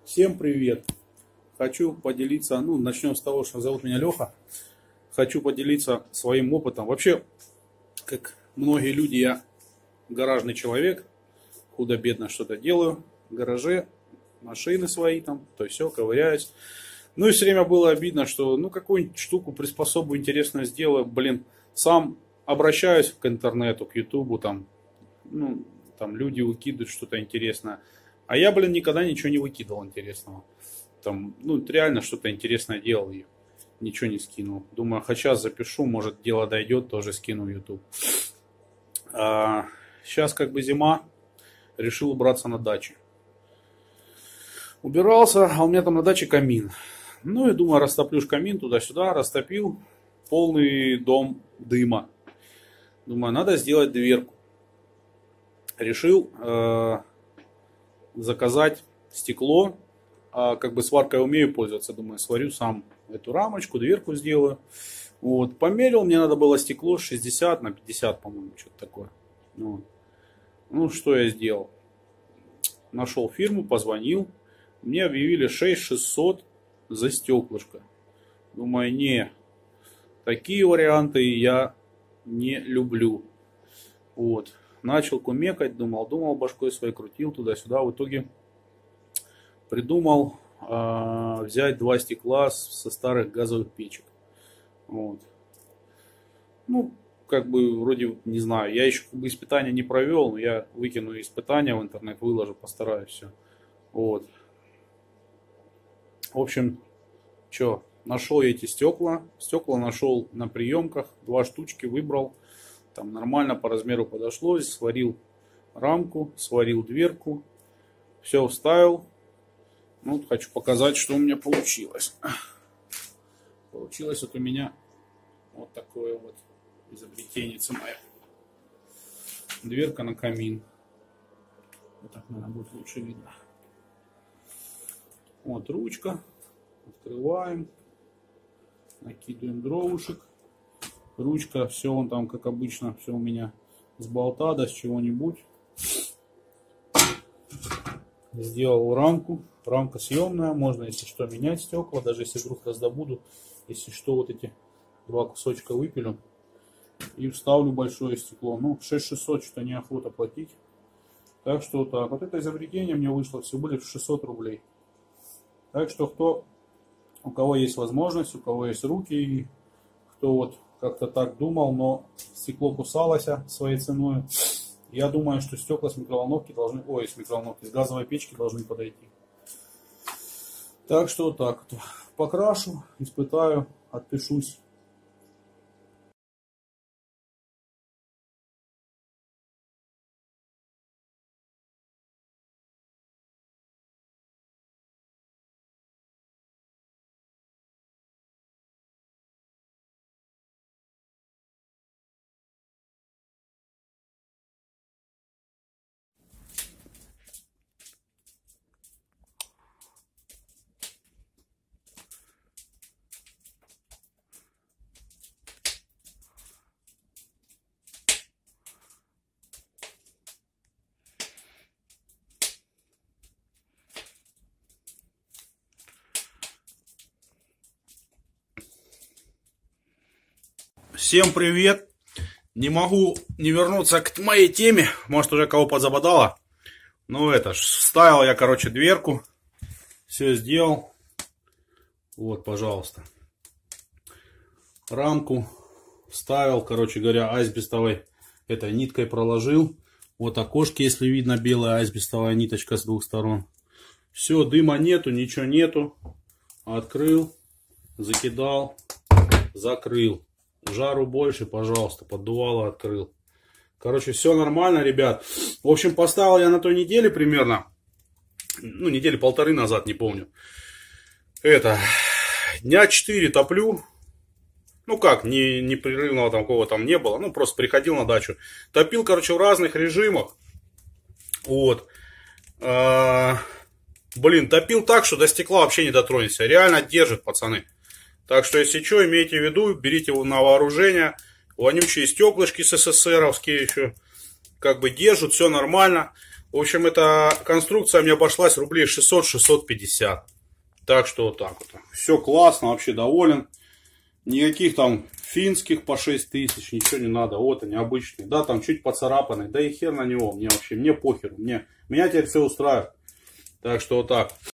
Всем привет! Хочу поделиться, начнем с того, что зовут меня Леха. Хочу поделиться своим опытом. Вообще, как многие люди, я гаражный человек. Худо-бедно что-то делаю в гараже, машины свои там, то все, ковыряюсь. Ну и все время было обидно, что какую-нибудь штуку, приспособу интересную сделаю. Сам обращаюсь к интернету, к ютубу, там люди выкидывают что-то интересное. А я, никогда ничего не выкидывал интересного. Реально что-то интересное делал и ничего не скинул. Думаю, сейчас запишу, может дело дойдет, тоже скину в YouTube. Сейчас зима, решил убраться на даче. Убирался, а у меня там на даче камин. И думаю, растоплю камин туда-сюда, растопил, полный дом дыма. Думаю, надо сделать дверку. Решил заказать стекло. Сваркой умею пользоваться. Думаю, сварю сам эту рамочку, дверку сделаю. Померил, мне надо было стекло 60 на 50, по-моему, что-то такое. Что я сделал? Нашел фирму, позвонил. Мне объявили 6600 за стеклышко. Думаю, не, такие варианты я не люблю. Начал кумекать, думал, башкой своей крутил туда-сюда. В итоге придумал взять 2 стекла со старых газовых печек. Вроде, не знаю, я еще испытания не провел, но я выкину испытания в интернет, выложу, постараюсь все. В общем, нашел я эти стекла. Стекла нашел на приемках, 2 штучки выбрал. Там нормально по размеру подошло. Сварил рамку, сварил дверку. Все вставил. Хочу показать, что у меня получилось. Получилось у меня вот такое вот изобретение мое. Дверка на камин. Вот так, наверное, будет лучше видно. Ручка. Открываем. Накидываем дровушек. Ручка, все вон там, как обычно, все у меня с болта, да с чего-нибудь. Сделал рамку. Рамка съемная, можно, если что, менять стекла, даже если вдруг раздобуду. Если что, вот эти 2 кусочка выпилю и вставлю большое стекло. 6600 что-то неохота платить. Так что вот так. Вот это изобретение мне вышло всего лишь 600 рублей. Так что у кого есть возможность, у кого есть руки, и кто как-то так думал, но стекло кусалось своей ценой, я думаю, что стекла с микроволновки должны, с газовой печки должны подойти. Так что вот так вот. Покрашу, испытаю, отпишусь. Всем привет! Не могу не вернуться к моей теме. Может, уже кого подзабодало. Вставил я, дверку. Все сделал. Пожалуйста. Рамку вставил, асбестовой этой ниткой проложил. Окошки, если видно, белая асбестовая ниточка с 2 сторон. Все, дыма нету, ничего нету. Открыл, закидал, закрыл. Жару больше, пожалуйста, поддувало открыл. Все нормально, ребят. В общем, поставил я на той неделе примерно. Недели 1,5 назад, не помню. Дня 4 топлю. Непрерывного такого там не было. Просто приходил на дачу. Топил, в разных режимах. Топил так, что до стекла вообще не дотронешься. Реально держит, пацаны. Так что, если что, имейте в виду, берите его на вооружение. Вонючие стеклышки СССРовские еще держат, все нормально. В общем, эта конструкция мне обошлась рублей 600-650. Так что вот так вот. Все классно, вообще доволен. Никаких там финских по 6000, ничего не надо. Вот они обычные. Да, там чуть поцарапанные. Да и хер на него. Мне вообще, мне похер. Меня теперь все устраивает. Так что вот так.